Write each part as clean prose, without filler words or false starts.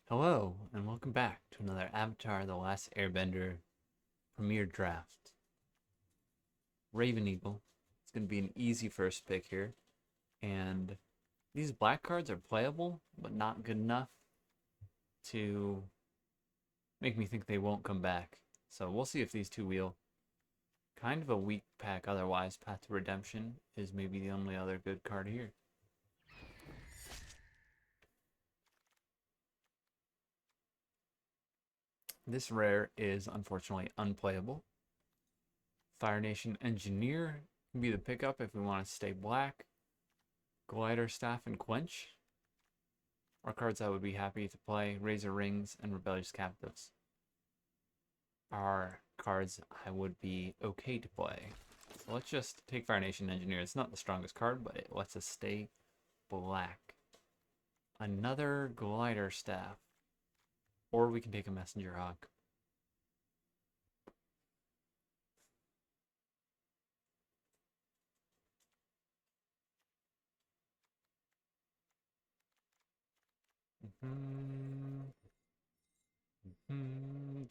Hello, and welcome back to another Avatar The Last Airbender Premier Draft. Raven Eagle. It's going to be an easy first pick here. And these black cards are playable, but not good enough to make me think they won't come back. So we'll see if these two wheel. Kind of a weak pack otherwise. Path to Redemption is maybe the only other good card here. This rare is unfortunately unplayable. Fire Nation Engineer can be the pickup if we want to stay black. Glider Staff and Quench are cards I would be happy to play. Razor Rings and Rebellious Captives are cards I would be okay to play. So let's just take Fire Nation Engineer. It's not the strongest card, but it lets us stay black. Another Glider Staff. Or we can take a Messenger Hawk.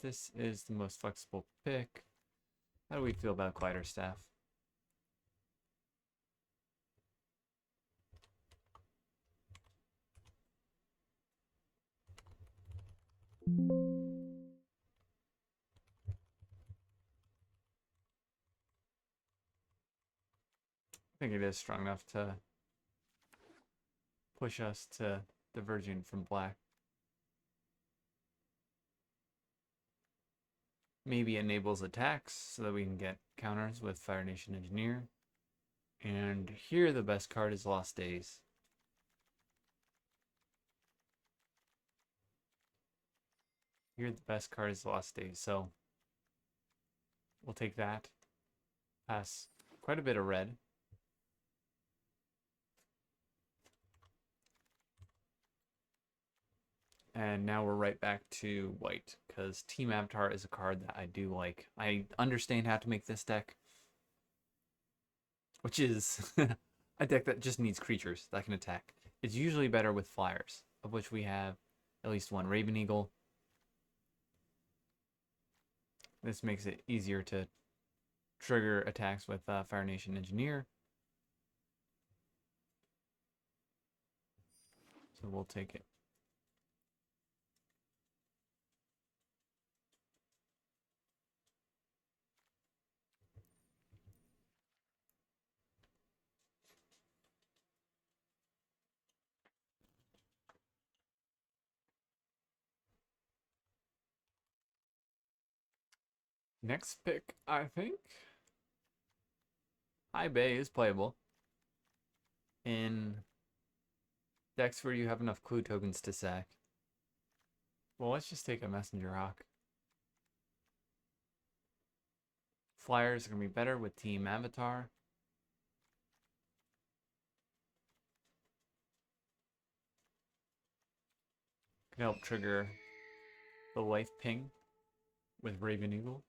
This is the most flexible pick. How do we feel about Glider Staff? I think it is strong enough to push us to diverging from black. Maybe enables attacks so that we can get counters with Fire Nation Engineer. And here the best card is Lost Days. Here the best card is Lost Days, so we'll take that. Pass quite a bit of red. And now we're right back to white, because Team Avatar is a card that I do like. I understand how to make this deck, which is a deck that just needs creatures that can attack. It's usually better with flyers, of which we have at least one Raven Eagle. This makes it easier to trigger attacks with Fire Nation Engineer. So we'll take it. Next pick, I think. High Bay is playable in decks where you have enough clue tokens to sack. Well, let's just take a Messenger Hawk. Flyers are going to be better with Team Avatar. Can help trigger the life ping with Raven Eagle.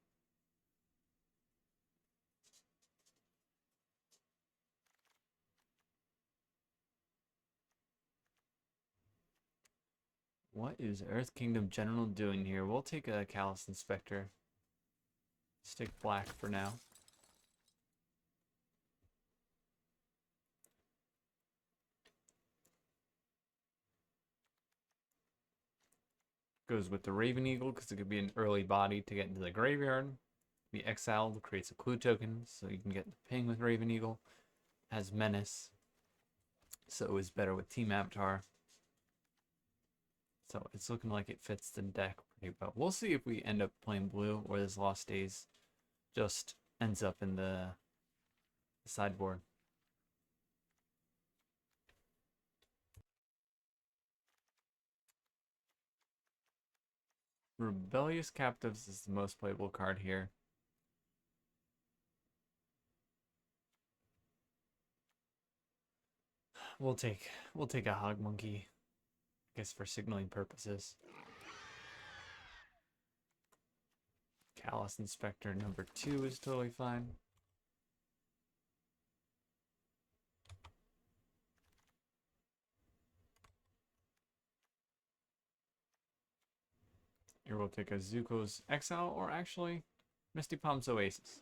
What is Earth Kingdom General doing here? We'll take a Callous Inspector. Stick black for now. Goes with the Raven Eagle because it could be an early body to get into the graveyard. Be exiled, creates a clue token, so you can get the ping with Raven Eagle. Has Menace, so it's better with Team Avatar. So it's looking like it fits the deck pretty well. We'll see if we end up playing blue or this Lost Days just ends up in the sideboard. Rebellious Captives is the most playable card here. We'll take a Hog Monkey, I guess, for signaling purposes. Callous Inspector number 2 is totally fine. Here we'll take a Zuko's Exile, or actually, Misty Palm's Oasis.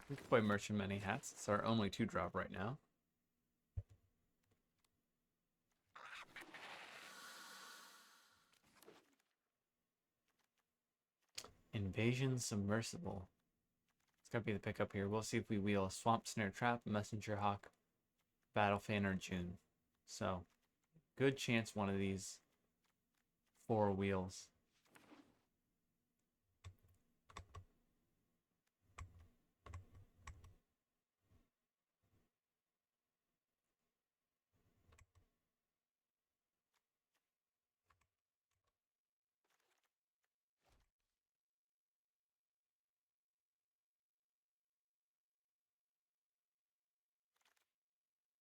We can play Merchant Many Hats. It's our only 2-drop right now. Invasion Submersible. It's gotta be the pickup here. We'll see if we wheel a Swamp Snare Trap, Messenger Hawk, Battle Fan, or June. So, good chance one of these 4 wheels.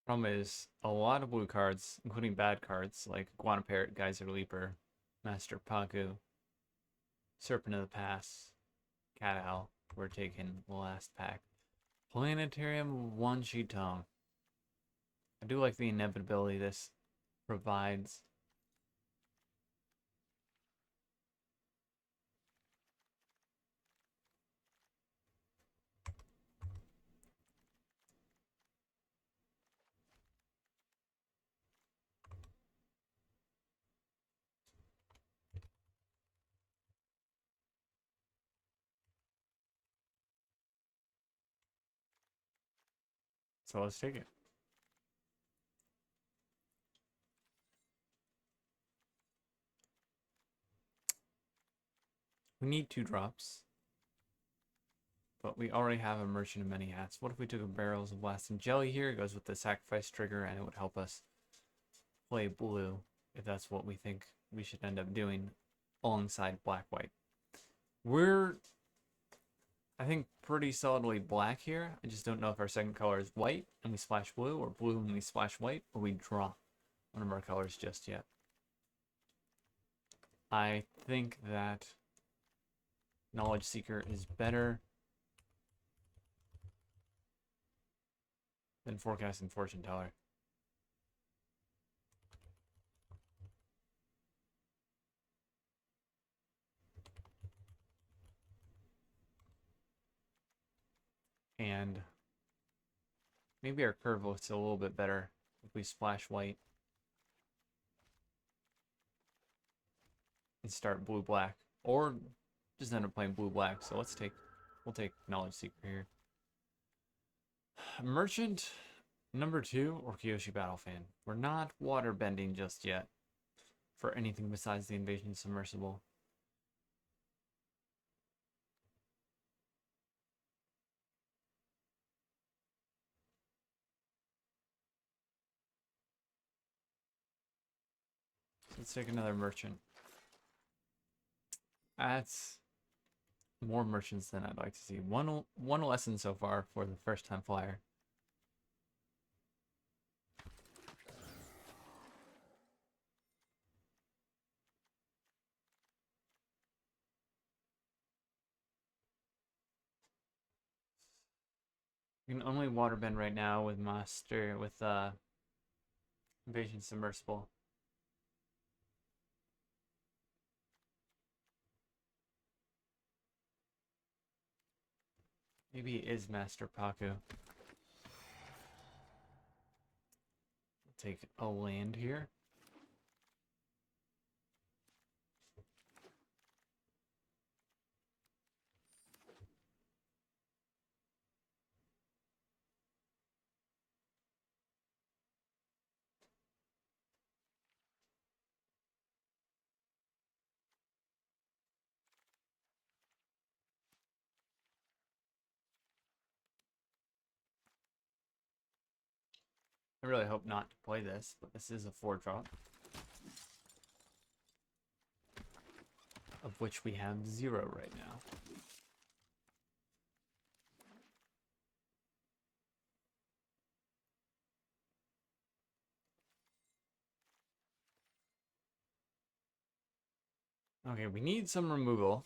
Problem is, a lot of blue cards, including bad cards like Iguana Parrot, Geyser Leaper, Master Paku, Serpent of the Pass, Cat Owl. We're taking the last pack. Planetarium, one sheet Tong. I do like the inevitability this provides. So let's take it. We need 2 drops. But we already have a Merchant of Many Hats. What if we took a Barrels of Blasting Jelly here? It goes with the Sacrifice trigger, and it would help us play blue, if that's what we think we should end up doing, alongside black-white. We're, I think, pretty solidly black here. I just don't know if our second color is white, and we splash blue, or blue and we splash white, or we draw one of our colors just yet. I think that Knowledge Seeker is better than Forecasting Fortune Teller. And maybe our curve looks a little bit better if we splash white and start blue-black. Or just end up playing blue-black. So we'll take Knowledge Seeker here. Merchant number 2 or Kyoshi Battle Fan. We're not water bending just yet for anything besides the Invasion Submersible. Let's take another merchant. That's more merchants than I'd like to see. One lesson so far for the first time flyer. You can only waterbend right now with Invasion Submersible. Maybe it is Master Paku. Take a land here. I really hope not to play this, but this is a 4-drop. Of which we have 0 right now. Okay, we need some removal.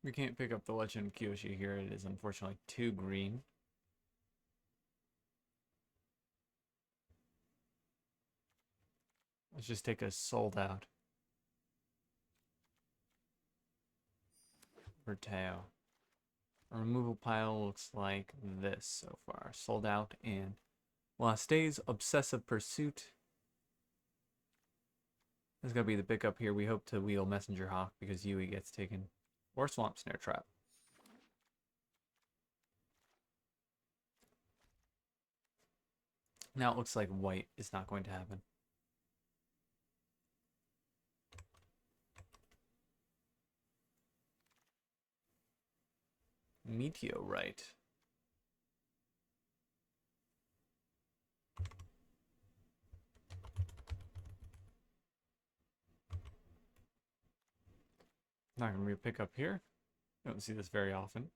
We can't pick up the Legend of Kyoshi here. It is unfortunately too green. Let's just take a sold out for Teo. Our removal pile looks like this so far. Sold out and Lost Days, Obsessive Pursuit. This is going to be the pickup here. We hope to wheel Messenger Hawk because Yui gets taken. Or Swamp Snare Trap. Now it looks like white is not going to happen. Meteorite. Not going to be a pickup here. I don't see this very often.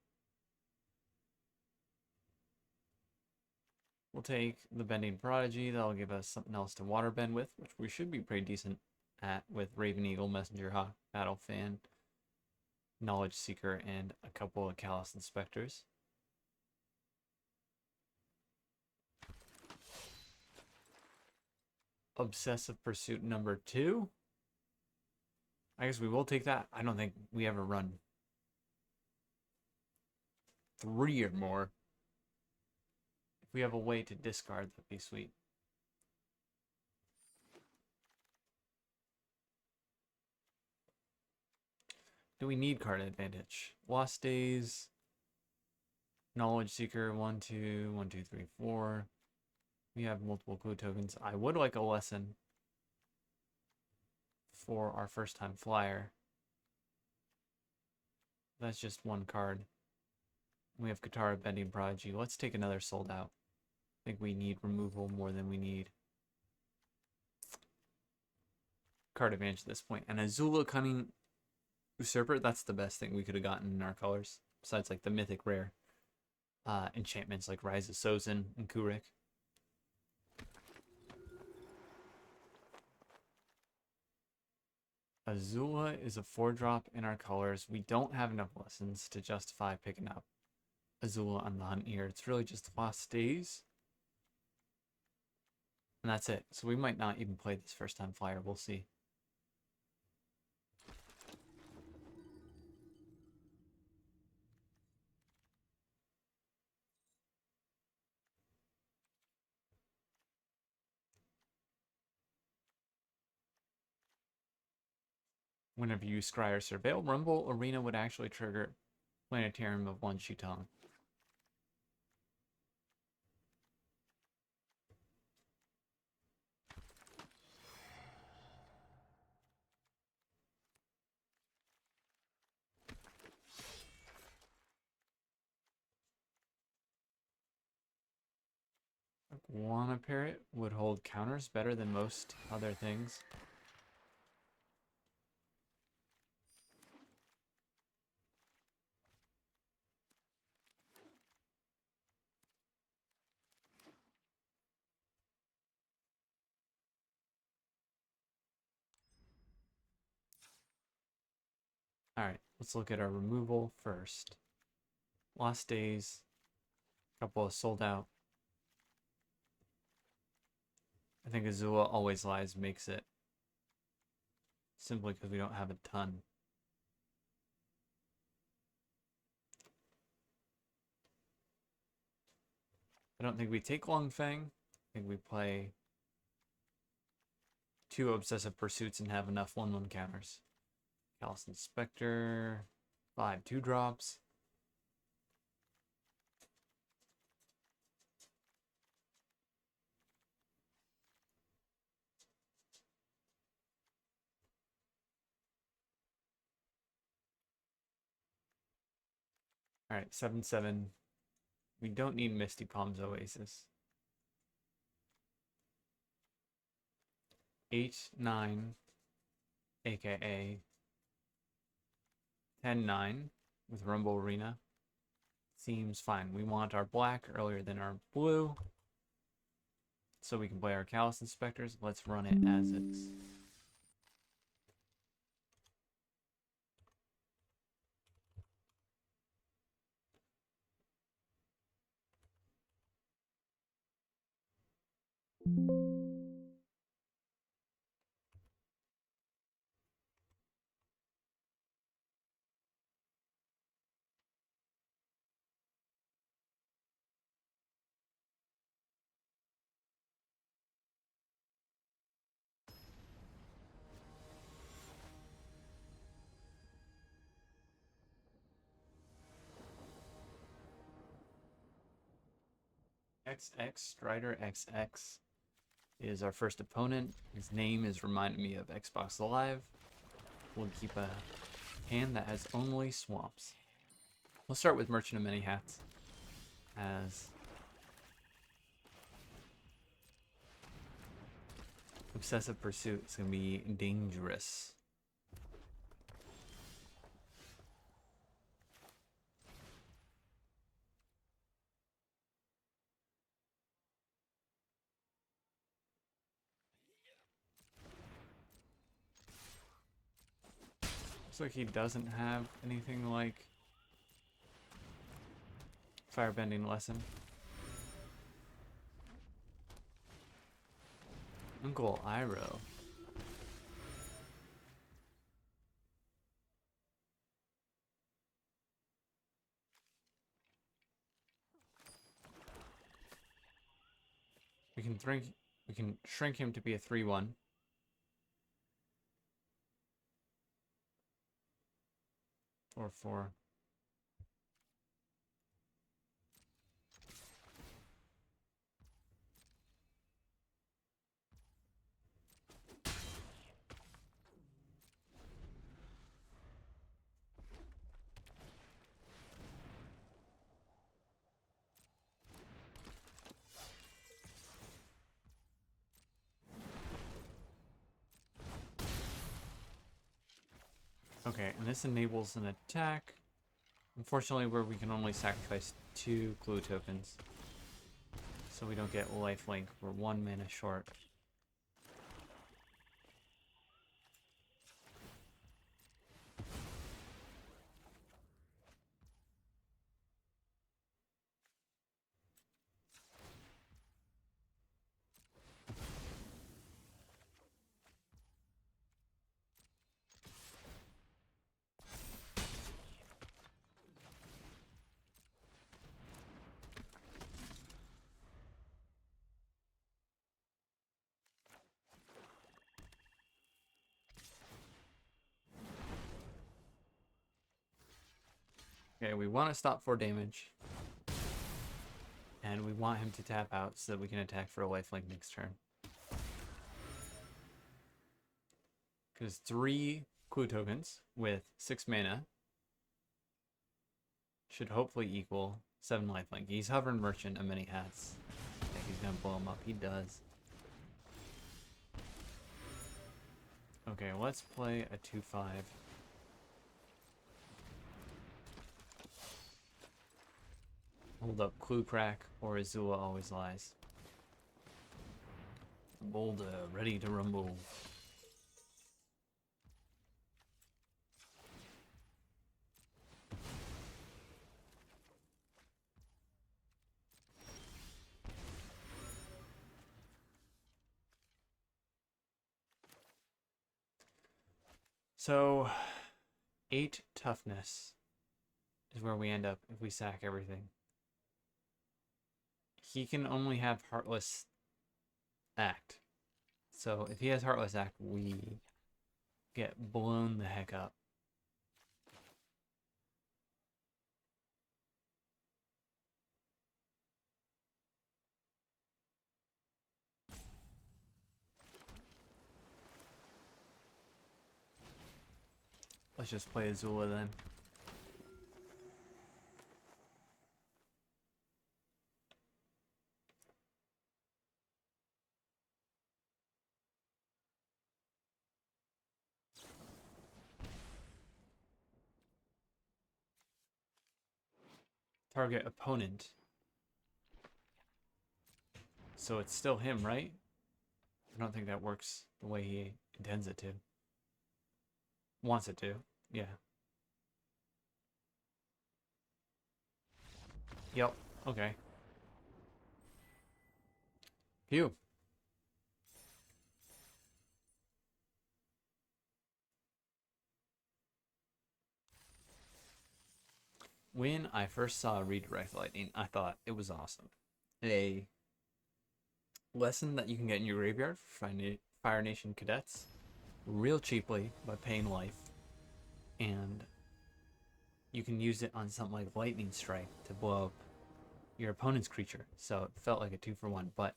We'll take the Bending Prodigy. That'll give us something else to water bend with, which we should be pretty decent at with Raven Eagle, Messenger Hawk, Battle Fan, Knowledge Seeker, and a couple of Callous Inspectors. Obsessive Pursuit number 2. I guess we will take that. I don't think we ever run 3 or more. If we have a way to discard, that'd be sweet. Do we need card advantage? Lost Days, Knowledge Seeker, 1, 2, 1, 2, 3, 4. We have multiple clue tokens. I would like a lesson for our first time flyer. That's just one card. We have Katara, Bending Prodigy. Let's take another sold out. I think we need removal more than we need card advantage at this point. And Azula, Cunning Usurper, that's the best thing we could have gotten in our colors. Besides like the mythic rare enchantments like Rise of Sozin and Kurik. Azula is a 4-drop in our colors. We don't have enough lessons to justify picking up Azula on the hunt here. It's really just Lost Days. And that's it. So we might not even play this first time flyer. We'll see. Whenever you scry or surveil, Rumble Arena would actually trigger Planetarium of 1 Tong. Iguana Parrot would hold counters better than most other things. Alright, let's look at our removal first. Lost Days, a couple of sold out. I think Azula Always Lies makes it. Simply because we don't have a ton. I don't think we take Long Fang. I think we play 2 Obsessive Pursuits and have enough 1/1 counters. Callous Inspector, 5 2-drops. Alright, 7/7. We don't need Misty Palms Oasis. 8/9, aka 10/9 with Rumble Arena. Seems fine. We want our black earlier than our blue, so we can play our Callous Inspectors. Let's run it as is. XX, Strider XX is our first opponent. His name is reminding me of Xbox Live. We'll keep a hand that has only swamps. We'll start with Merchant of Many Hats, as Obsessive Pursuit is going to be dangerous. Looks like he doesn't have anything like Firebending Lesson. Uncle Iroh. We can shrink him to be a 3/1. Or 4. Okay, and this enables an attack. Unfortunately, where we can only sacrifice 2 clue tokens. So we don't get lifelink. We're 1 mana short. Okay, we want to stop 4 damage. And we want him to tap out so that we can attack for a lifelink next turn. Because 3 clue tokens with 6 mana should hopefully equal 7 lifelink. He's hovering Merchant of Many Hats. I think he's going to blow him up. He does. Okay, let's play a 2/5. Hold up Clue Crack or Azula Always Lies. Boulder, ready to rumble. So, 8 toughness is where we end up if we sack everything. He can only have Heartless Act. So if he has Heartless Act, we get blown the heck up. Let's just play Azula then. Target opponent. So it's still him, right? I don't think that works the way he intends it to. Wants it to. Yeah. Yep. Okay. Phew. When I first saw Redirect Lightning, I thought it was awesome. A lesson that you can get in your graveyard for Fire Nation cadets real cheaply by paying life, and you can use it on something like Lightning Strike to blow up your opponent's creature. So it felt like a 2-for-1, but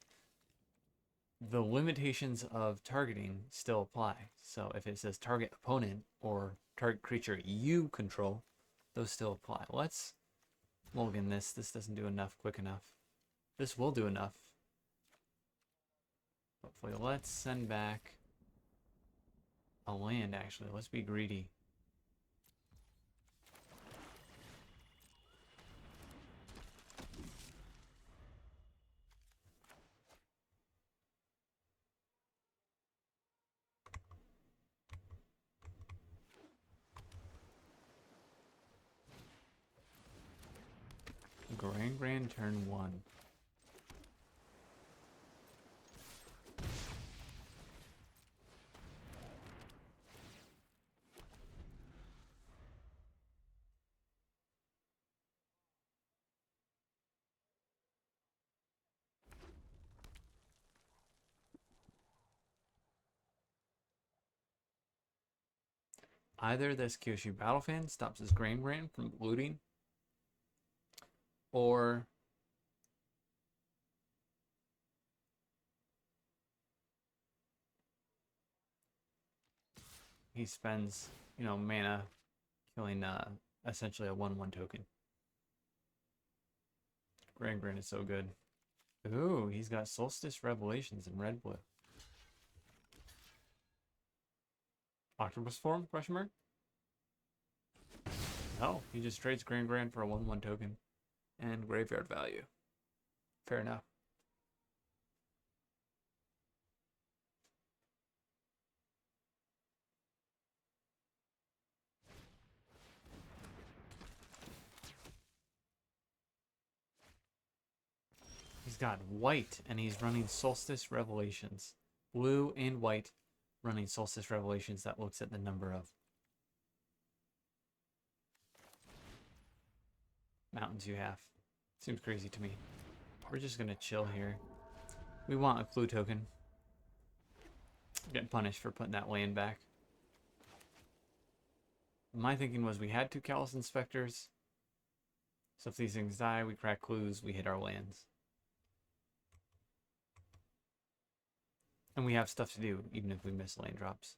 the limitations of targeting still apply. So if it says target opponent or target creature you control, those still apply. Let's mulligan this. This doesn't do enough quick enough. This will do enough. Hopefully, let's send back a land, actually. Let's be greedy. Grand turn 1. Either this Kyoshu Battle Fan stops his Grand from looting, or he spends, mana killing essentially a 1/1 token. Grand is so good. Ooh, he's got Solstice Revelations in red blue. Octopus form? Question mark? No, he just trades Grand for a 1/1 token and graveyard value. Fair enough. He's got white and he's running Solstice Revelations. Blue and white running Solstice Revelations that looks at the number of mountains you have. Seems crazy to me. We're just gonna chill here. We want a clue token. Get punished for putting that land back. My thinking was we had 2 Callous Inspectors. So if these things die, we crack clues, we hit our lands. And we have stuff to do, even if we miss land drops.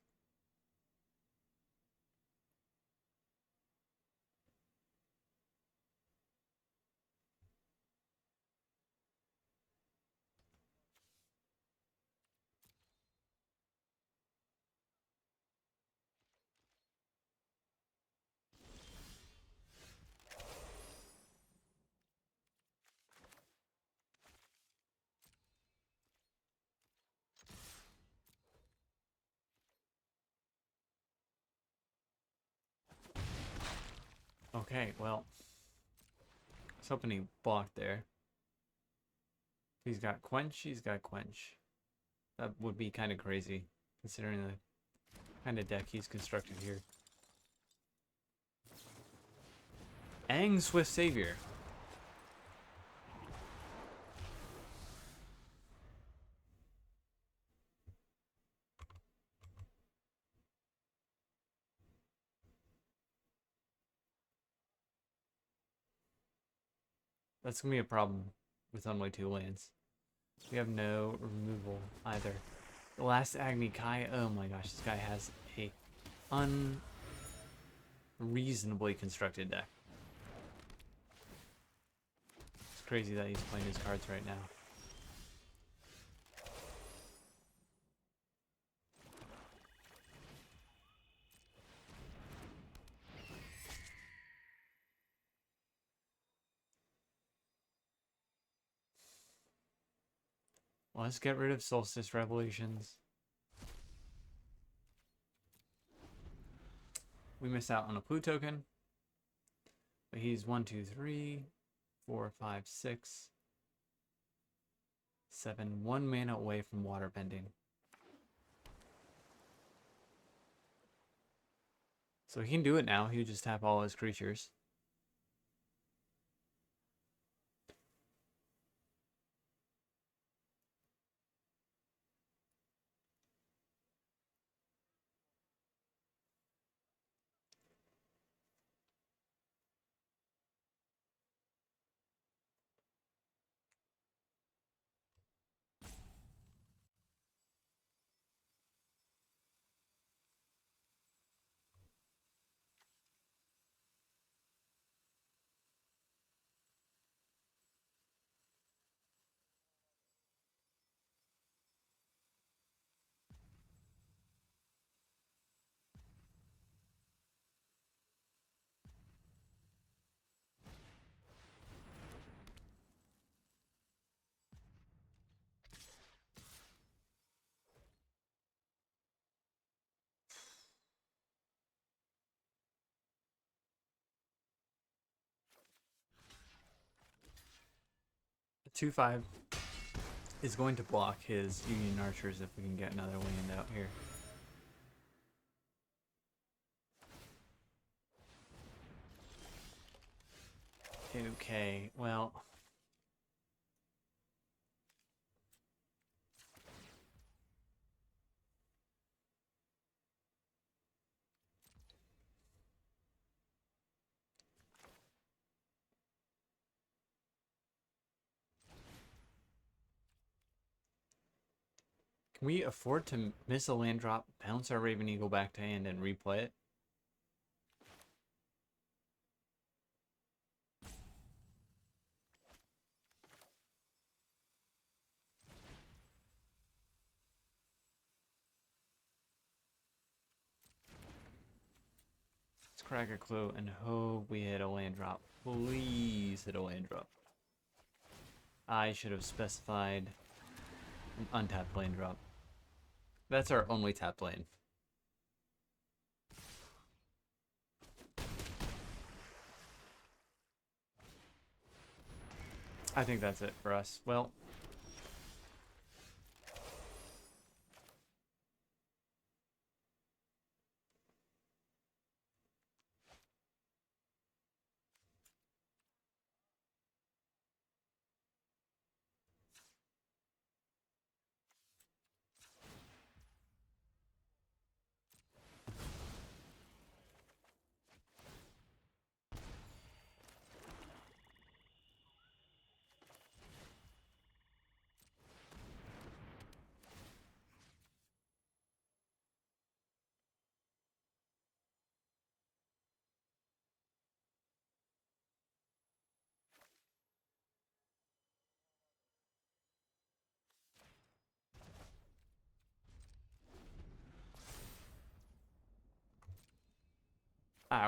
Okay, well, I was hoping he blocked there. He's got Quench, he's got Quench. That would be kind of crazy, considering the kind of deck he's constructed here. Aang Swift Savior. That's going to be a problem with only 2 lands. We have no removal either. The last Agni Kai, oh my gosh, this guy has a unreasonably constructed deck. It's crazy that he's playing his cards right now. Let's get rid of Solstice Revolutions. We missed out on a clue token. But he's 1, 2, 3, 4, 5, 6, 7, 1 mana away from water bending. So he can do it now. He'll just tap all his creatures. 2/5 is going to block his Union Archers if we can get another land out here. Okay, well... Can we afford to miss a land drop, bounce our Raven Eagle back to hand, and replay it? Let's crack a clue and hope we hit a land drop. Please hit a land drop. I should have specified an untapped land drop. That's our only tapped lane. I think that's it for us. Well,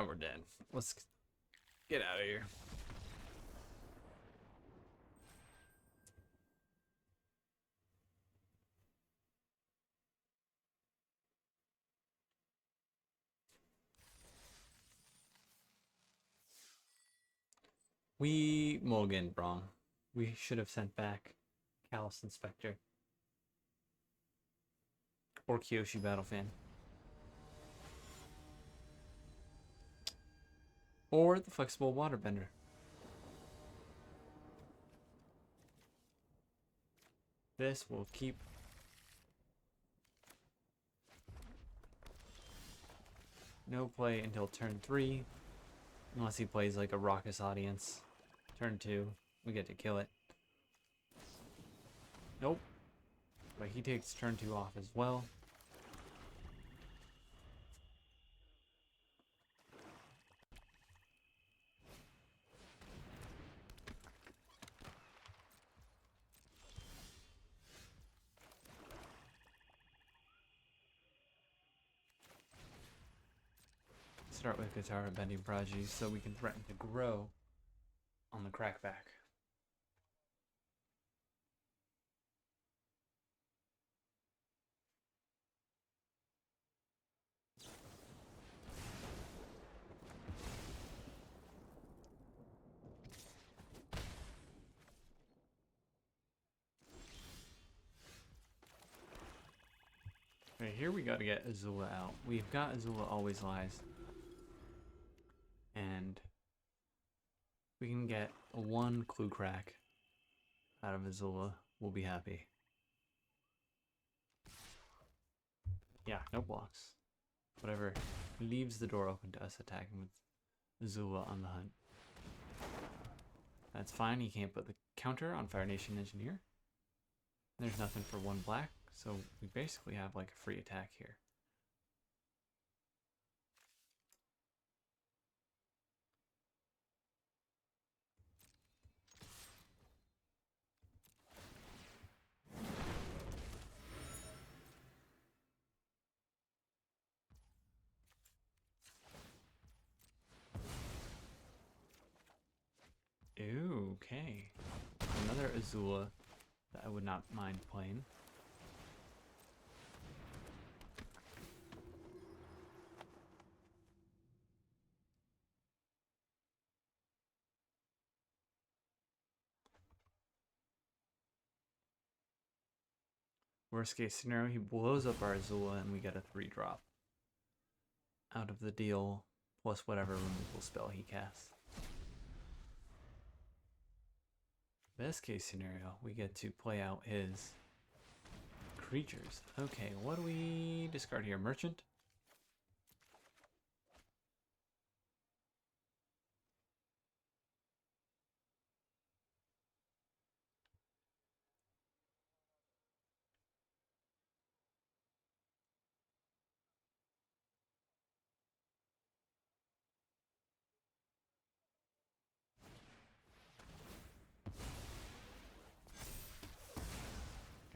we're dead. Let's get out of here. We mulliganed wrong. We should have sent back Callous Inspector. Or Kyoshi Battlefan. Or the Flexible Waterbender. This will keep... no play until turn 3. Unless he plays like a Raucous Audience. Turn 2, we get to kill it. Nope. But he takes turn 2 off as well. Start with Guitar Bending Prodigy so we can threaten to grow on the crackback. Okay, here we gotta get Azula out. We've got Azula Always Lies. And we can get a 1 clue crack out of Azula. We'll be happy. Yeah, no blocks. Whatever leaves the door open to us attacking with Azula on the hunt. That's fine, he can't put the counter on Fire Nation Engineer. There's nothing for 1 black, so we basically have like a free attack here. Ooh, okay. Another Azula that I would not mind playing. Worst case scenario, he blows up our Azula and we get a 3-drop out of the deal, plus whatever removal spell he casts. Best case scenario, we get to play out his creatures. Okay, what do we discard here? Merchant?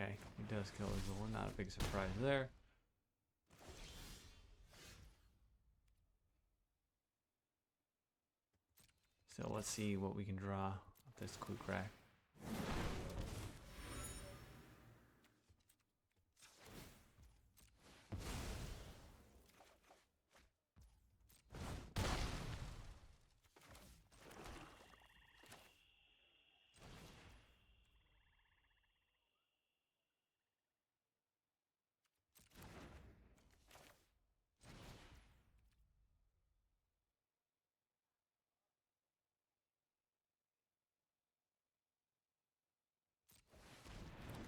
Okay, he does kill Azula, not a big surprise there. So let's see what we can draw with this Clue Crack.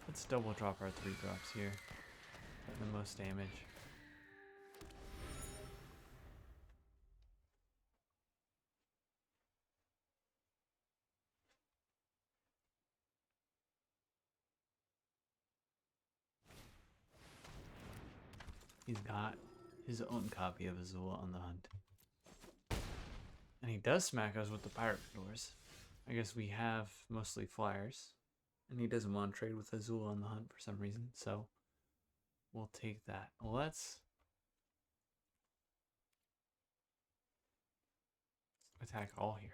Let's double drop our 3-drops here. The most damage. He's got his own copy of Azula on the hunt. And he does smack us with the Pirate Doors. I guess we have mostly flyers. And he doesn't want to trade with Azula on the hunt for some reason, so we'll take that. Let's attack all here.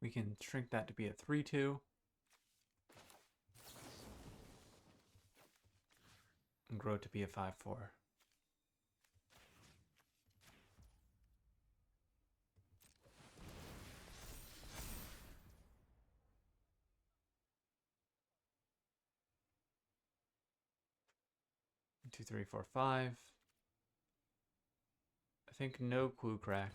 We can shrink that to be a 3/2. And grow it to be a 5/4. Two, three, four, five. I think no Clue Crack.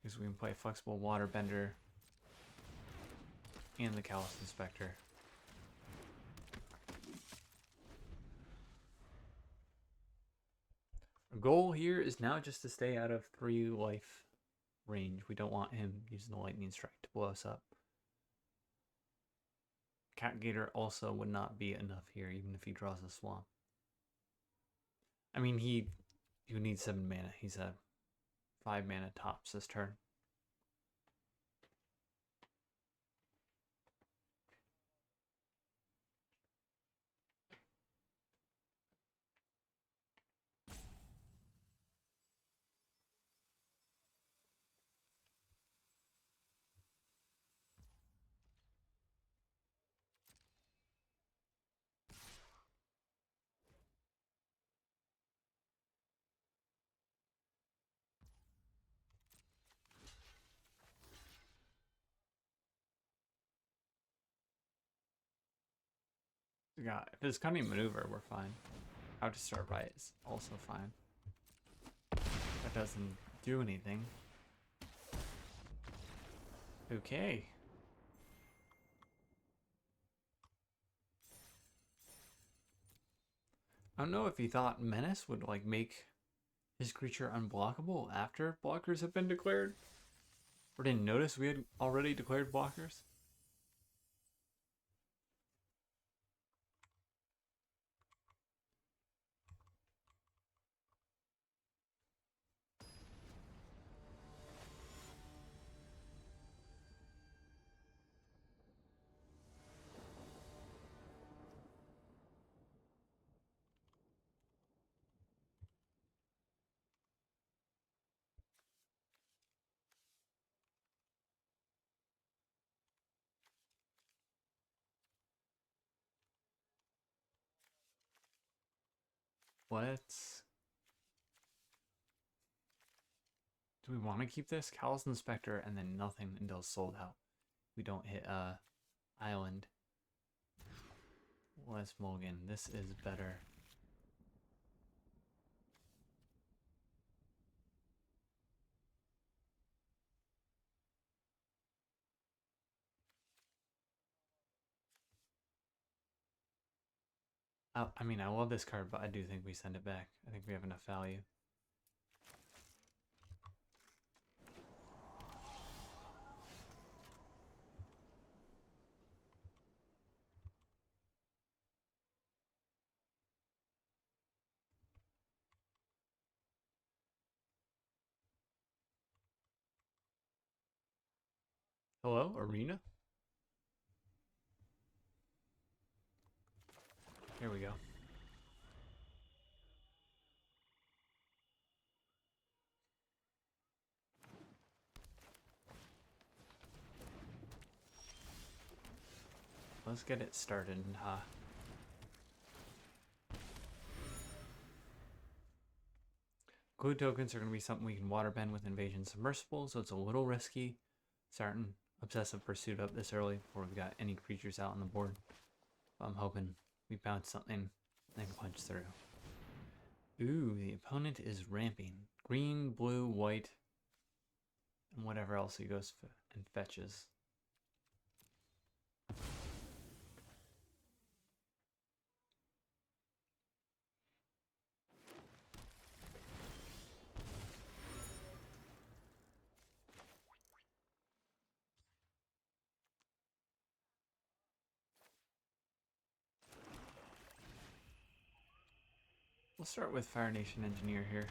Because we can play Flexible Waterbender and the Callous Inspector. Our goal here is now just to stay out of 3 life range. We don't want him using the Lightning Strike to blow us up. Cat Gator also would not be enough here, even if he draws a swamp. I mean, he would need 7 mana. He's a 5 mana tops this turn. Yeah, if it's Cunning Maneuver, we're fine. How to Start Right is also fine. That doesn't do anything. Okay. I don't know if he thought Menace would like make his creature unblockable after blockers have been declared. Or didn't notice we had already declared blockers. Let's Do we want to keep this? Callous Inspector and then nothing until sold out. We don't hit island. Let's mulligan. This is better. I mean, I love this card, but I do think we send it back. I think we have enough value. Hello, Arena? Here we go. Let's get it started. Glue tokens are going to be something we can water bend with Invasion Submersible, so it's a little risky starting Obsessive Pursuit up this early before we've got any creatures out on the board. But I'm hoping we bounce something and can punch through. Ooh, the opponent is ramping. Green, blue, white, and whatever else he goes and fetches. We'll start with Fire Nation Engineer here.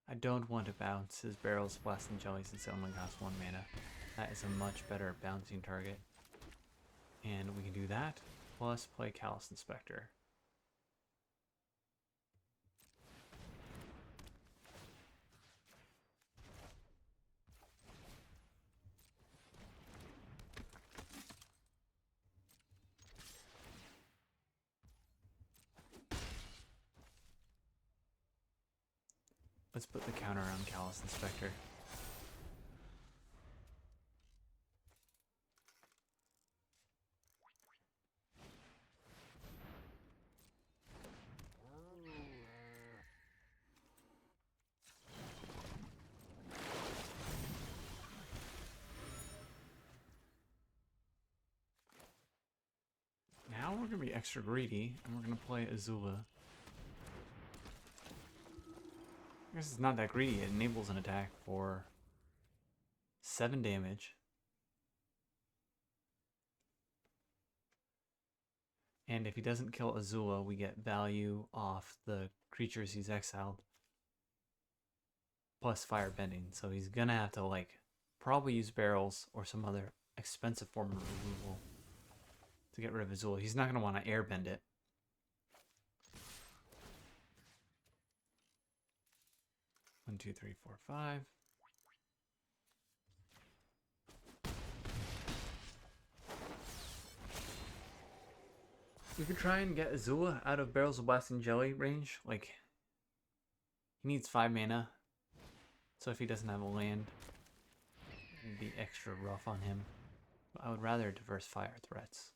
I don't want to bounce his Barrels of Blasting Jelly since it only costs 1 mana. That is a much better bouncing target. And we can do that, plus play Callous Inspector. Let's put the counter on Callous Inspector. Now we're going to be extra greedy, and we're going to play Azula. I guess it's not that greedy. It enables an attack for 7 damage. And if he doesn't kill Azula, we get value off the creatures he's exiled. Plus fire bending. So he's going to have to, like, probably use barrels or some other expensive form of removal to get rid of Azula. He's not going to want to airbend it. One, two, three, four, five. We could try and get Azula out of Barrels of Blasting Jelly range. Like, he needs 5 mana. So if he doesn't have a land, it'd be extra rough on him. But I would rather diversify our threats.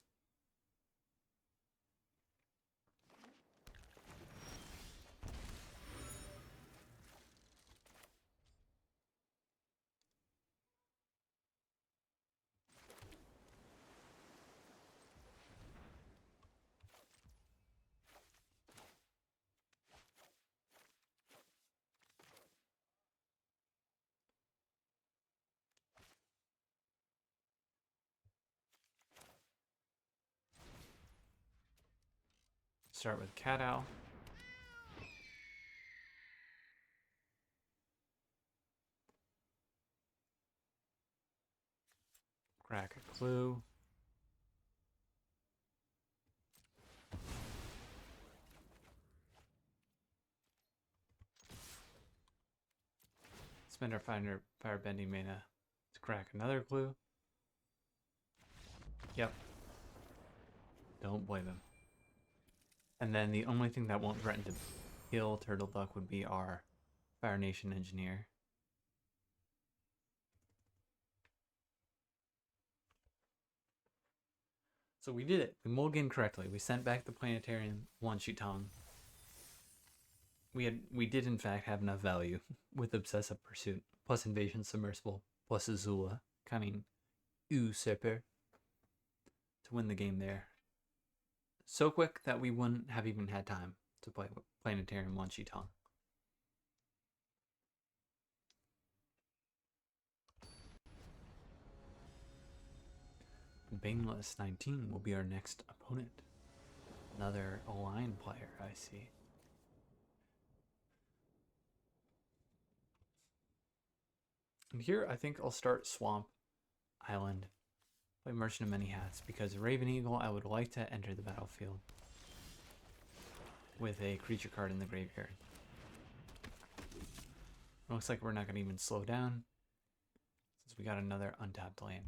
Start with Cat Owl. Crack a clue. Spend our fire bending mana to crack another clue. Yep. Don't blame him. And then the only thing that won't threaten to kill Turtle Duck would be our Fire Nation Engineer. So we did it. We mulliganed correctly. We sent back the Planetarium, one-sheet Tong. We did in fact have enough value with Obsessive Pursuit, plus Invasion Submersible, plus Azula, coming usurper, to win the game there. So quick that we wouldn't have even had time to play Planetarium one-sheet Tong. Baneless 19 will be our next opponent. Another Align player, I see. And here I think I'll start Swamp Island, play Merchant of Many Hats, because Raven Eagle I would like to enter the battlefield with a creature card in the graveyard. Looks like we're not going to even slow down since we got another untapped land.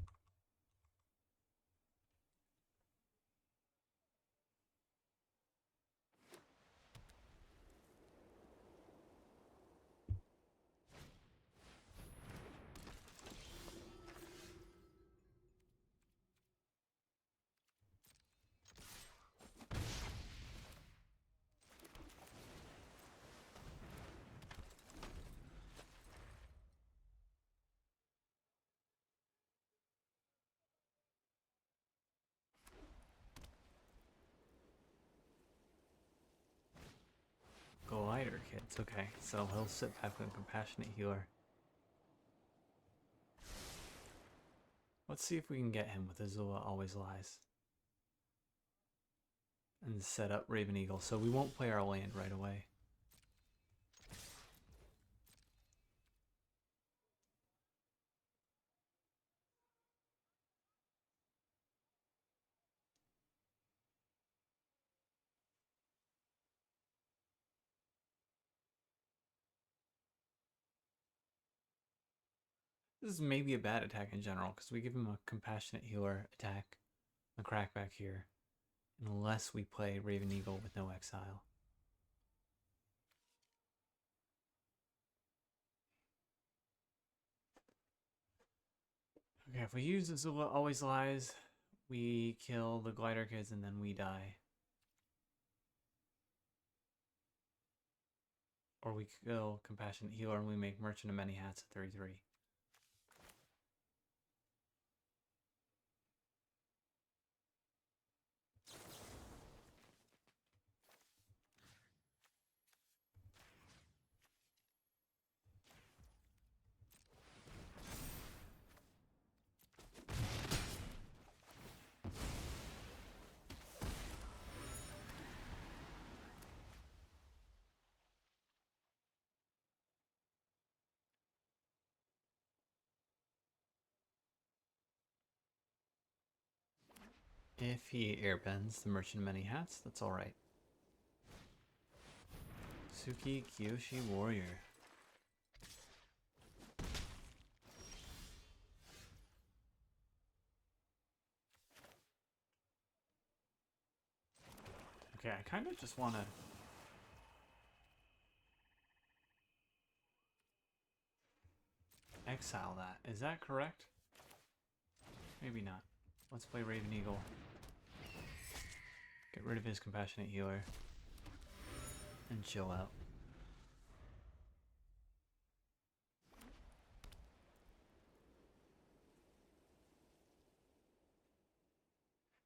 Glider Kids, okay, so he'll sit back with Compassionate Healer. Let's see if we can get him with Azula Always Lies. And set up Raven Eagle, so we won't play our land right away. This is maybe a bad attack in general, because we give him a Compassionate Healer attack, a crackback here, unless we play Raven Eagle with no exile. Okay, if we use Azula Always Lies, we kill the Glider Kids and then we die. Or we kill Compassionate Healer and we make Merchant of Many Hats at 33. If he airbends the Merchant of Many Hats, that's alright. Suki Kyoshi Warrior. Okay, I kind of just want to... exile that. Is that correct? Maybe not. Let's play Raven Eagle. Get rid of his Compassionate Healer. And chill out.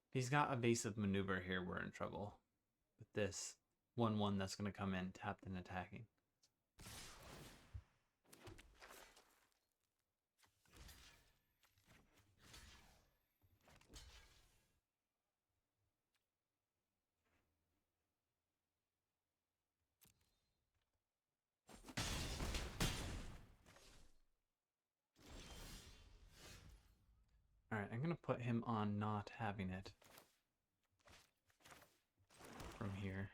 If he's got evasive maneuver here, we're in trouble. With this 1/1 that's going to come in tapped and attacking. Alright, I'm going to put him on not having it from here.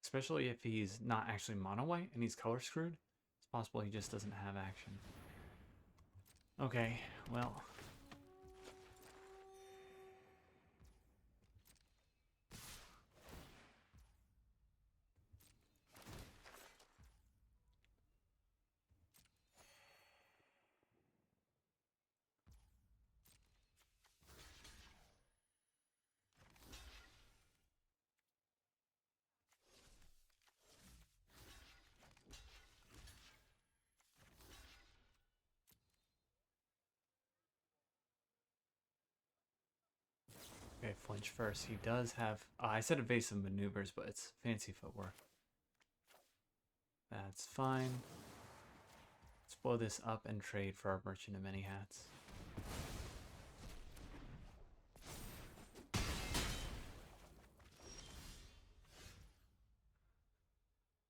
especially if he's not actually mono white and he's color screwed. It's possible he just doesn't have action. Okay, well. Okay, flinch first. He does have... I said evasive maneuvers, but it's fancy footwork. That's fine. Let's blow this up and trade for our Merchant of Many Hats.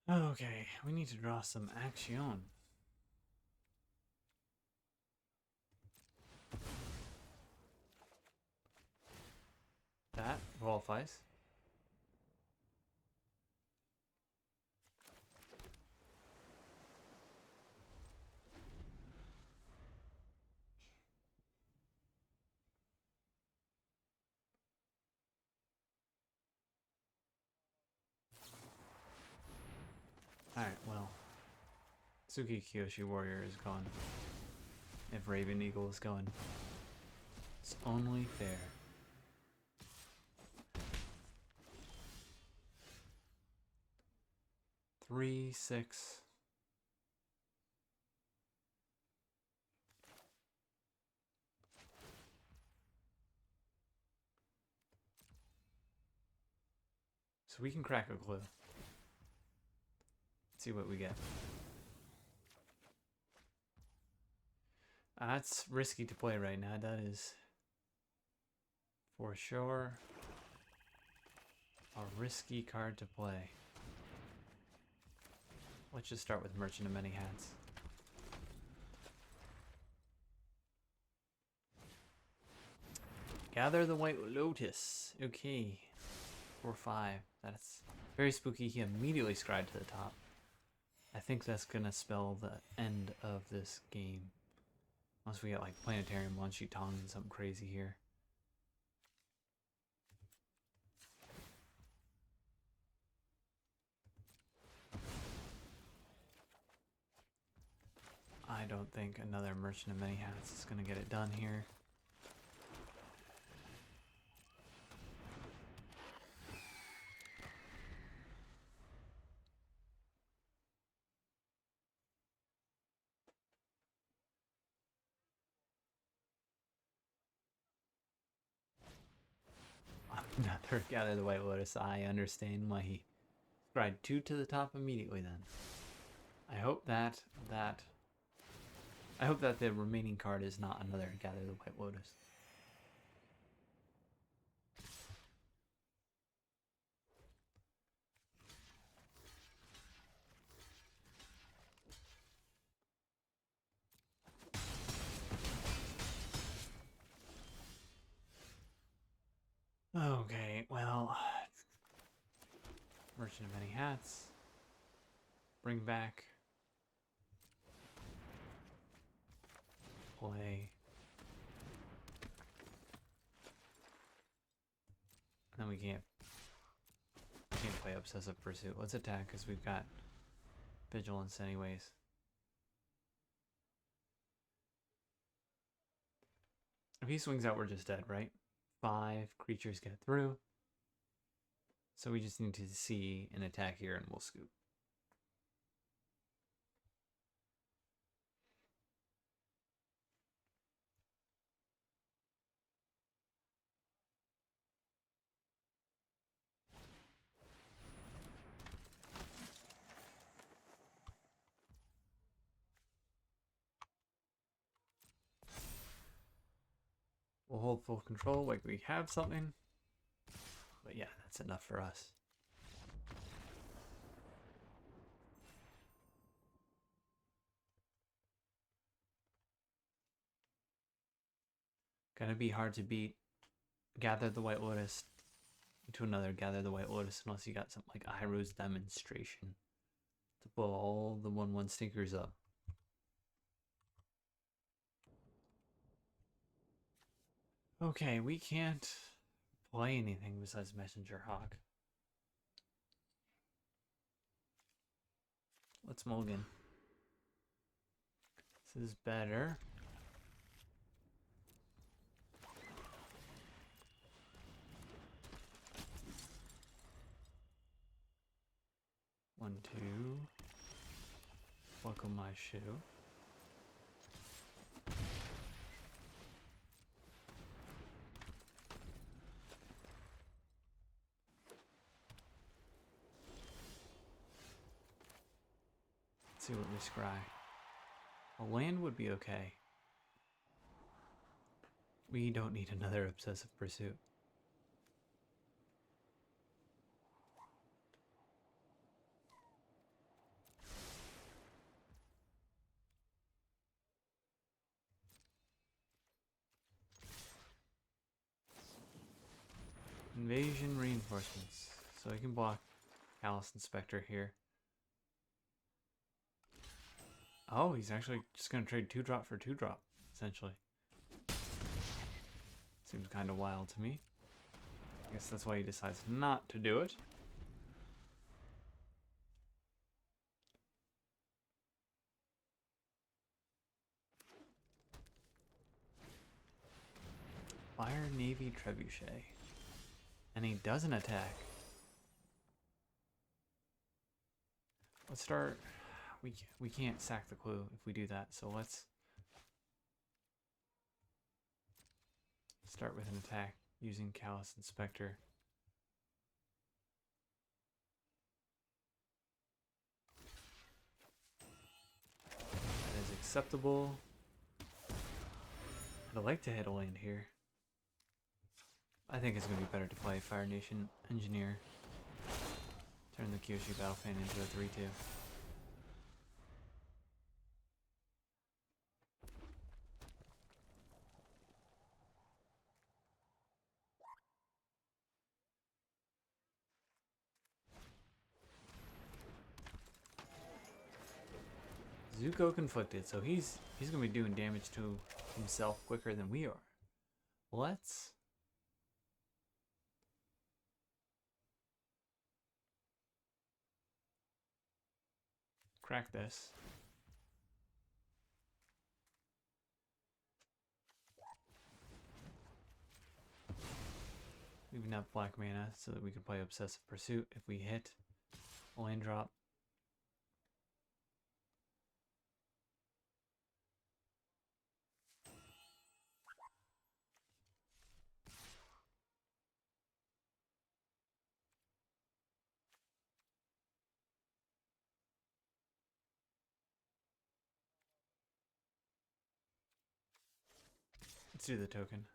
Okay, we need to draw some action. That qualifies. Alright, well. Tsuki Kiyoshi Warrior is gone. If Raven Eagle is going. It's only fair. Three, 6. So we can crack a clue. Let's see what we get. That's risky to play right now. That is for sure a risky card to play. Let's just start with Merchant of Many Hats. Gather the White Lotus. Okay. 4/5. That's very spooky. He immediately scried to the top. I think that's gonna spell the end of this game. Unless we get like Planetarium, One-Sheet Tong, and something crazy here. I don't think another Merchant of Many Hats is gonna get it done here. Another Gather the White Lotus. I understand why he cried 2 to the top immediately then. I hope that the remaining card is not another Gather the White Lotus. Okay, well, Merchant of Many Hats. Bring back. Play. And then we can't play Obsessive Pursuit. Let's attack because we've got Vigilance anyways. If he swings out, we're just dead, right? 5 creatures get through. So we just need to see an attack here and we'll scoop. We'll hold full control like we have something. But yeah, that's enough for us. Gonna be hard to beat. Gather the White Lotus into another Gather the White Lotus unless you got something like Iroh's Demonstration to pull all the 1/1 stinkers up. Okay, we can't play anything besides Messenger Hawk. Let's mulligan. This is better. One, two. Welcome my shoe. Let's see what we scry. A land would be okay. We don't need another obsessive pursuit. Invasion reinforcements. So I can block Callous Inspector here. Oh, he's actually just going to trade 2-drop for 2-drop, essentially. Seems kind of wild to me. I guess that's why he decides not to do it. Fire Navy Trebuchet. And he doesn't attack. Let's start. We can't sack the clue if we do that, so let's start with an attack using Callous Inspector. That is acceptable. I'd like to hit a land here. I think it's going to be better to play Fire Nation Engineer. Turn the Kyoshi Battle Fan into a 3/2. Zuko conflicted, so he's gonna be doing damage to himself quicker than we are. Let's crack this. We even have black mana so that we can play Obsessive Pursuit if we hit a land drop. Let's do the token.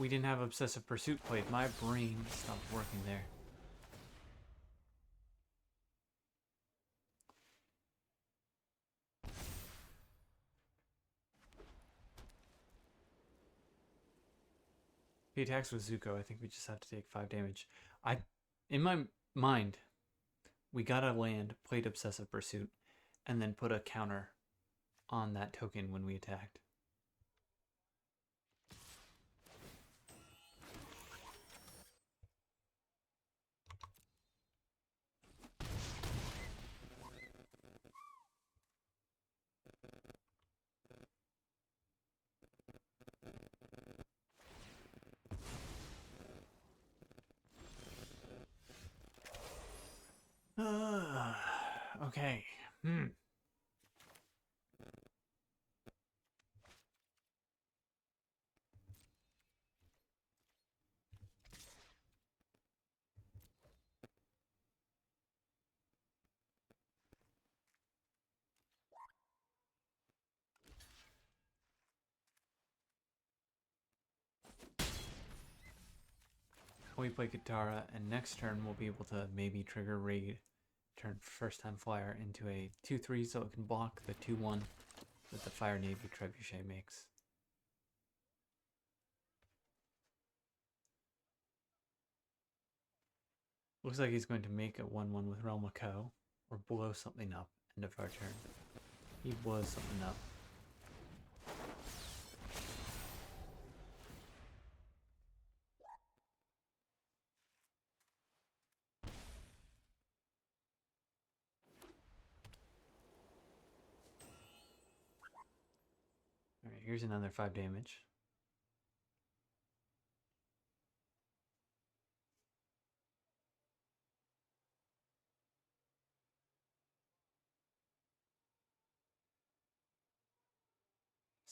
We didn't have Obsessive Pursuit played. My brain stopped working there. He attacks with Zuko. I think we just have to take 5 damage. In my mind, we got a land, played Obsessive Pursuit, and then put a counter on that token when we attacked. Okay. We play Katara, and next turn we'll be able to maybe trigger Raid, turn first time flyer into a 2/3 so it can block the 2/1 that the Fire Navy Trebuchet makes. Looks like he's going to make a 1-1 with Realm of Co. Or blow something up. End of our turn. He blows something up. Alright, here's another 5 damage.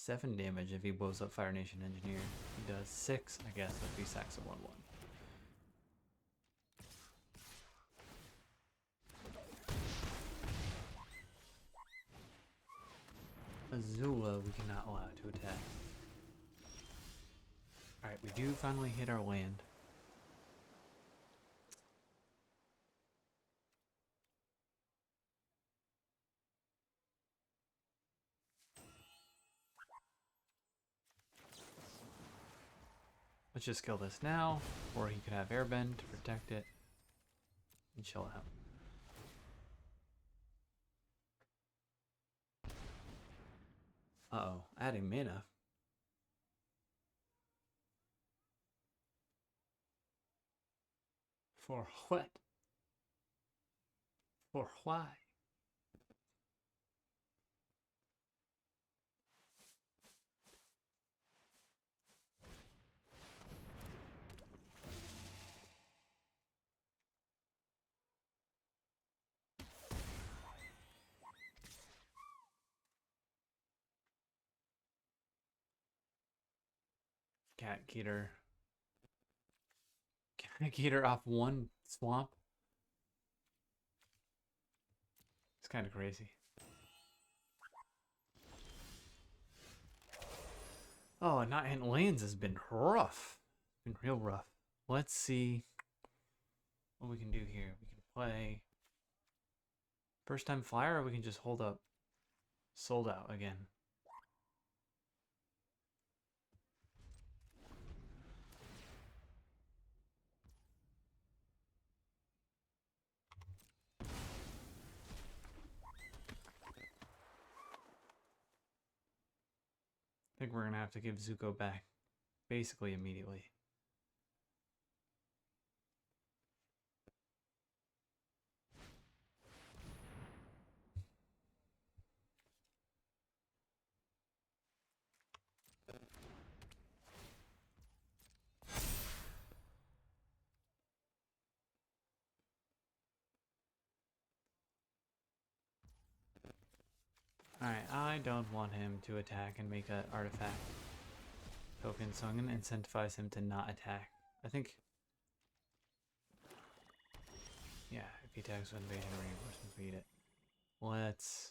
Seven damage if he blows up Fire Nation Engineer. He does 6, I guess, if he sacks a 1-1. Azula we cannot allow to attack. Alright, we do finally hit our land. Let's just kill this now, or he could have Airbend to protect it and chill out. Uh-oh, adding mana. For what? For why? Cat Keeter. Cat Keeter off one swamp. It's kind of crazy. Oh, not hitting lands has been rough. Been real rough. Let's see what we can do here. We can play first time flyer, or we can just hold up sold out again. I think we're gonna have to give Zuko back basically immediately. Alright, I don't want him to attack and make an artifact token, so I'm going to incentivize him to not attack. I think, yeah, if he attacks with invasion or reinforcements, we eat it. Let's...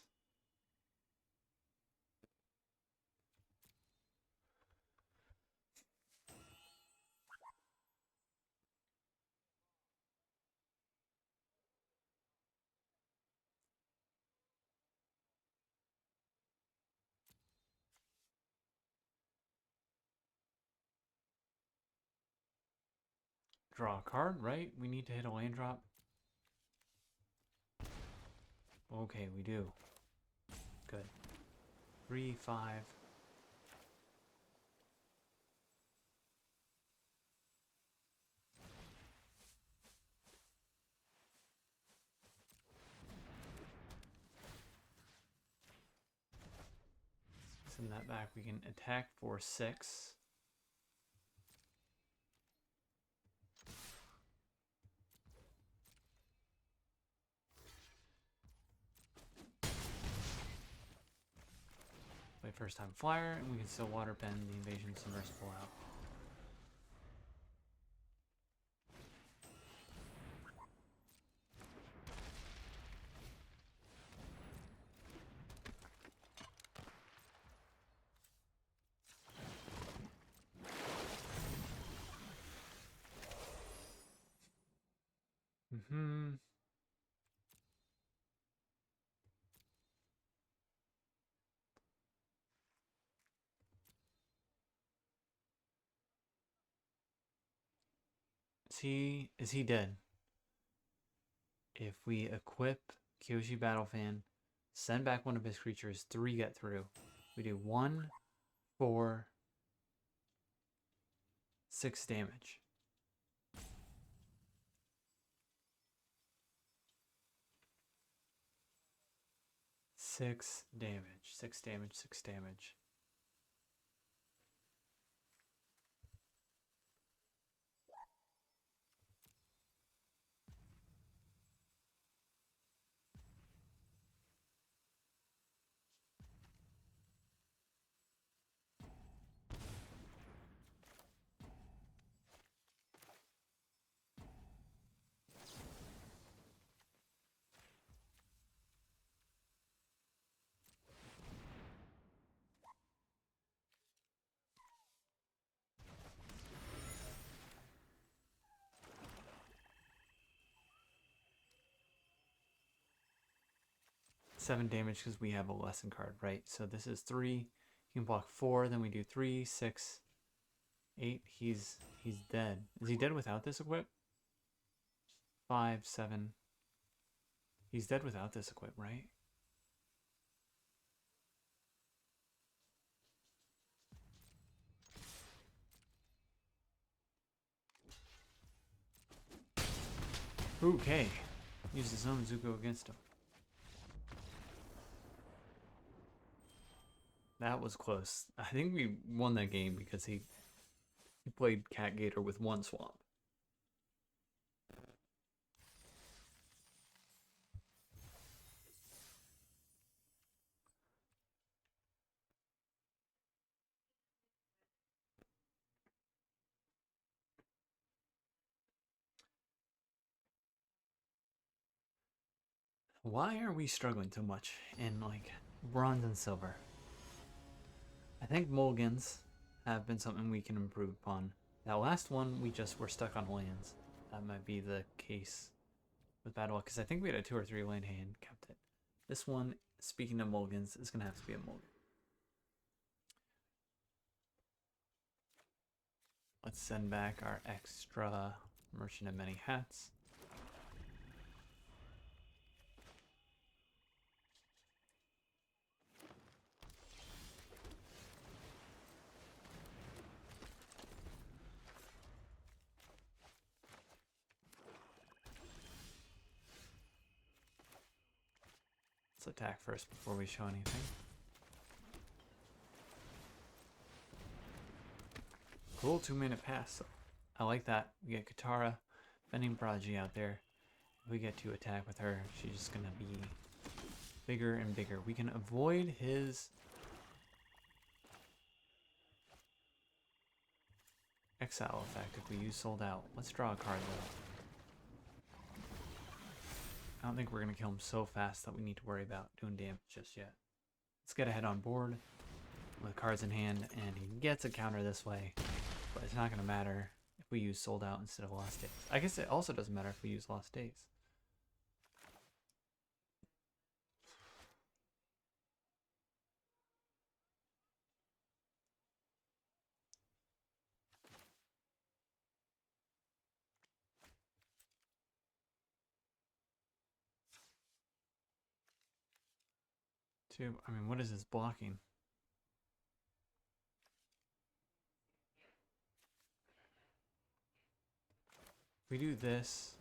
draw a card, right? We need to hit a land drop. Okay, we do. Good. 3, 5. Send that back. We can attack for 6. Play first time flyer, and we can still water pen the invasion submersible out. Is he dead? If we equip Kyoshi Battle Fan, send back one of his creatures, 3 get through. We do 1, 4, 6 damage. Six damage, 6 damage, 6 damage. Seven damage because we have a lesson card, right? So this is 3. You can block 4, then we do 3, 6, 8. He's dead. Is he dead without this equip? 5, 7. He's dead without this equip, right? Okay. Use his own Zuko against him. That was close. I think we won that game because he played Cat Gator with 1 swamp. Why are we struggling so much in like bronze and silver? I think mulligans have been something we can improve upon. That last one, we just were stuck on lands. That might be the case with Battle, because I think we had a 2 or 3 land hand, kept it. This one, speaking of mulligans, is going to have to be a mulligan. Let's send back our extra Merchant of Many Hats. Let's attack first before we show anything. Cool 2-minute pass. I like that. We get Katara, Bending Prodigy out there. If we get to attack with her, she's just gonna be bigger and bigger. We can avoid his exile effect if we use Sold Out. Let's draw a card though. I don't think we're gonna kill him so fast that we need to worry about doing damage just yet. Let's get ahead on board with cards in hand, and he gets a counter this way, but it's not gonna matter if we use Sold Out instead of Lost Days. I guess it also doesn't matter if we use Lost Days. I mean, what is this blocking? If we do this,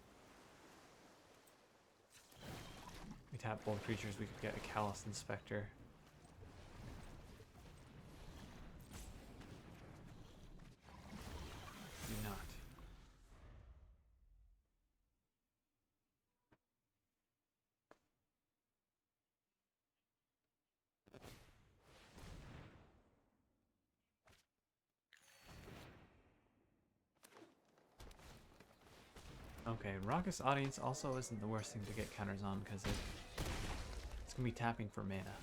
we tap both creatures, we could get a Callous Inspector. Do not. Okay, Raucous Audience also isn't the worst thing to get counters on because it's going to be tapping for mana.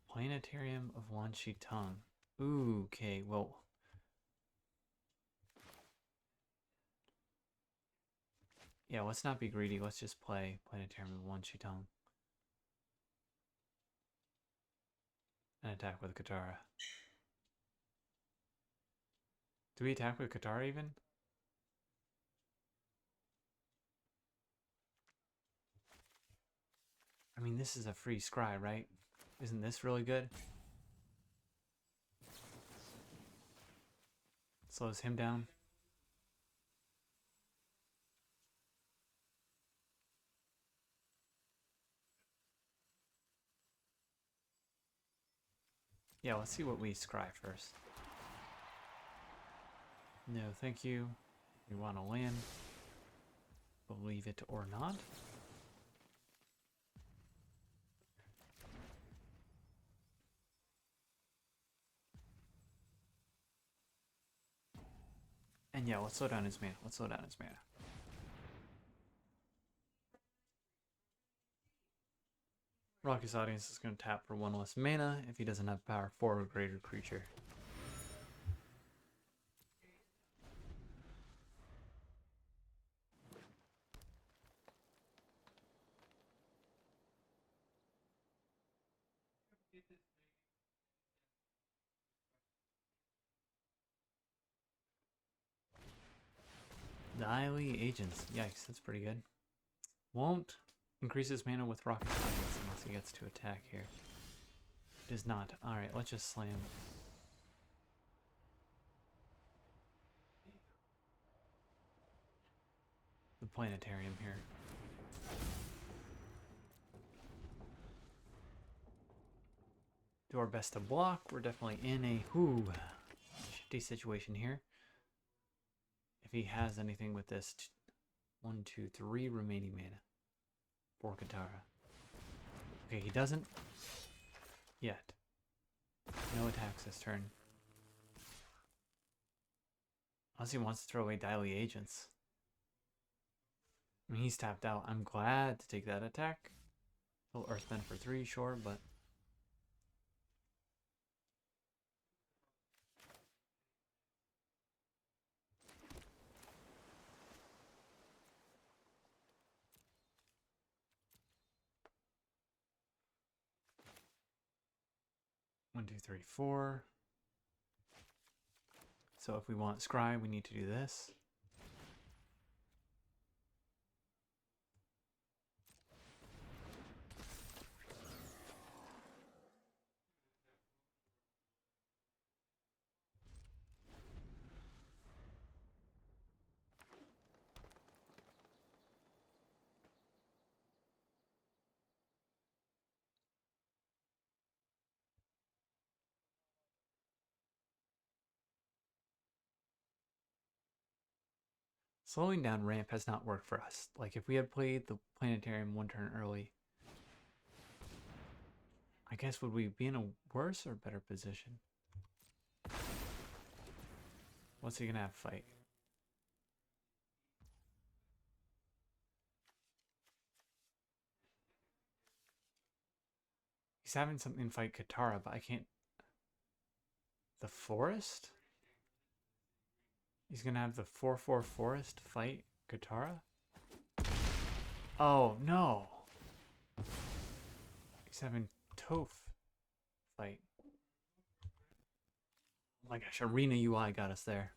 Planetarium of Wan Shi Tong. Ooh, okay, well. Yeah, let's not be greedy. Let's just play Planetarium of Wan Shi Tong. And attack with Katara. Do we attack with Katara even? I mean, this is a free scry, right? Isn't this really good? Slows him down. Yeah, let's see what we scry first. No, thank you. We want to land. Believe it or not. And yeah, let's slow down his mana. Let's slow down his mana. Rocky's Audience is going to tap for 1 less mana if he doesn't have power 4 or greater creature. Daily Agents. Yikes, that's pretty good. Won't increase his mana with Rocket Audience unless he gets to attack here. Does not. Alright, let's just slam. The Planetarium here. Do our best to block. We're definitely in a shifty situation here. If he has anything with this 1, 2, 3 remaining mana for Katara. Okay, he doesn't yet. No attacks this turn. Unless he wants to throw away Daily Agents. I mean, he's tapped out. I'm glad to take that attack. Little Earthbend for 3, sure, but... One, two, three, 4. So if we want Scry, we need to do this. Slowing down ramp has not worked for us. Like, if we had played the Planetarium 1 turn early, I guess would we be in a worse or better position? What's he gonna have to fight? He's having something fight Katara, but I can't... The Forest? He's gonna have the 4/4 Forest fight Katara? Oh, no! He's having Toph fight. Oh my gosh, Arena UI got us there.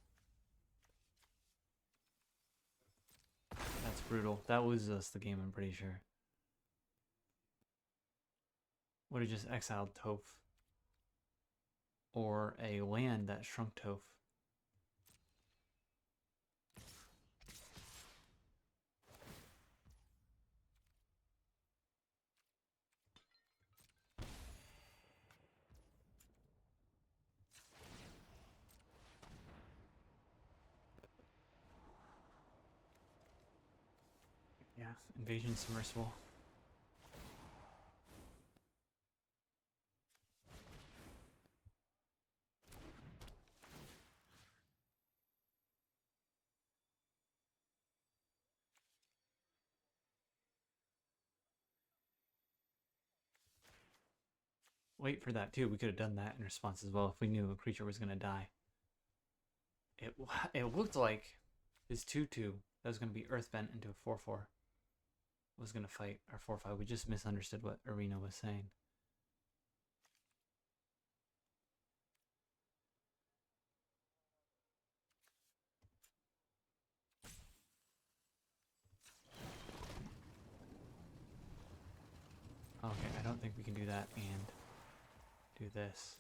That's brutal. That loses us the game, I'm pretty sure. Would have just exiled Toph. Or a land that shrunk Toph. Yeah, Invasion Submersible. Wait for that too. We could have done that in response as well if we knew a creature was going to die. It looked like his 2/2 that was going to be Earthbent into a 4/4 was going to fight our 4/5. We just misunderstood what Arena was saying. don't think we can do that and do this.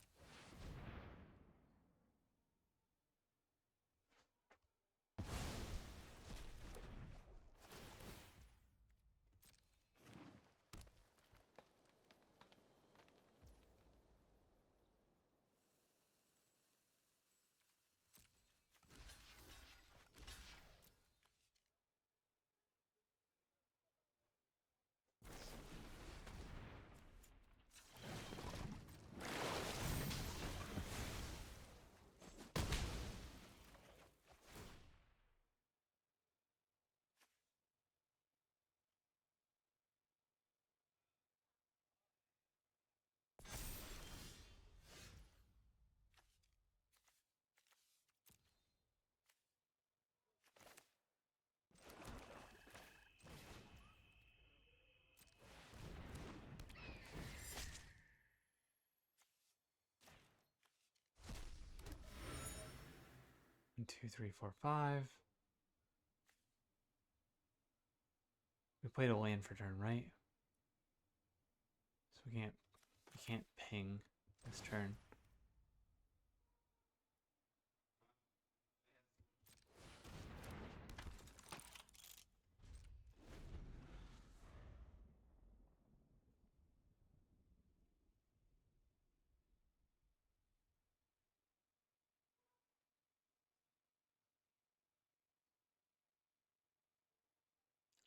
One, two, three, four, five. We played a land for turn, right? So we can't ping this turn.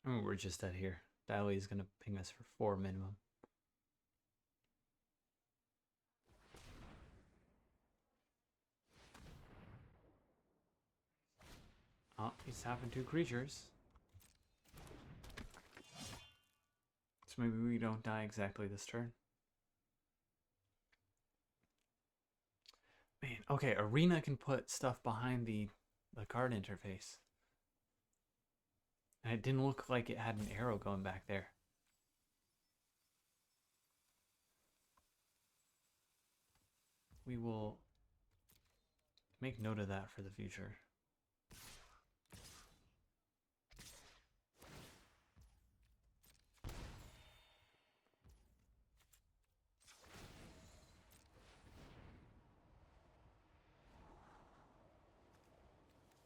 I mean, we're just at here. TLA is gonna ping us for 4 minimum. Oh, he's tapping 2 creatures. So maybe we don't die exactly this turn. Man, okay, Arena can put stuff behind the card interface. And it didn't look like it had an arrow going back there. We will make note of that for the future.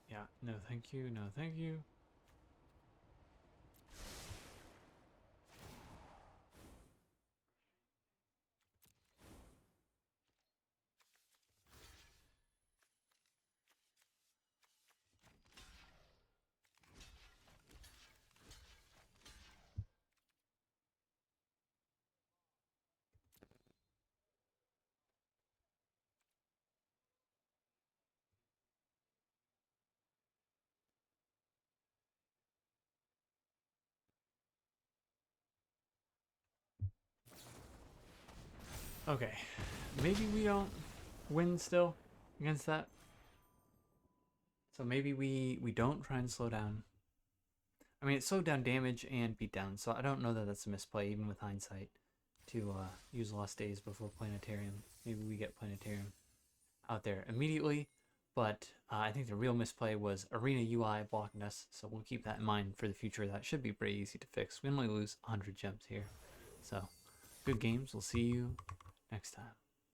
Yeah, no thank you, no thank you. Okay, maybe we don't win still against that. So maybe we don't try and slow down. I mean, it slowed down damage and beatdown, so I don't know that that's a misplay, even with hindsight, to use Lost Days before Planetarium. Maybe we get Planetarium out there immediately, but I think the real misplay was Arena UI blocking us, so we'll keep that in mind for the future. That should be pretty easy to fix. We only lose 100 gems here. So, good games. We'll see you next time.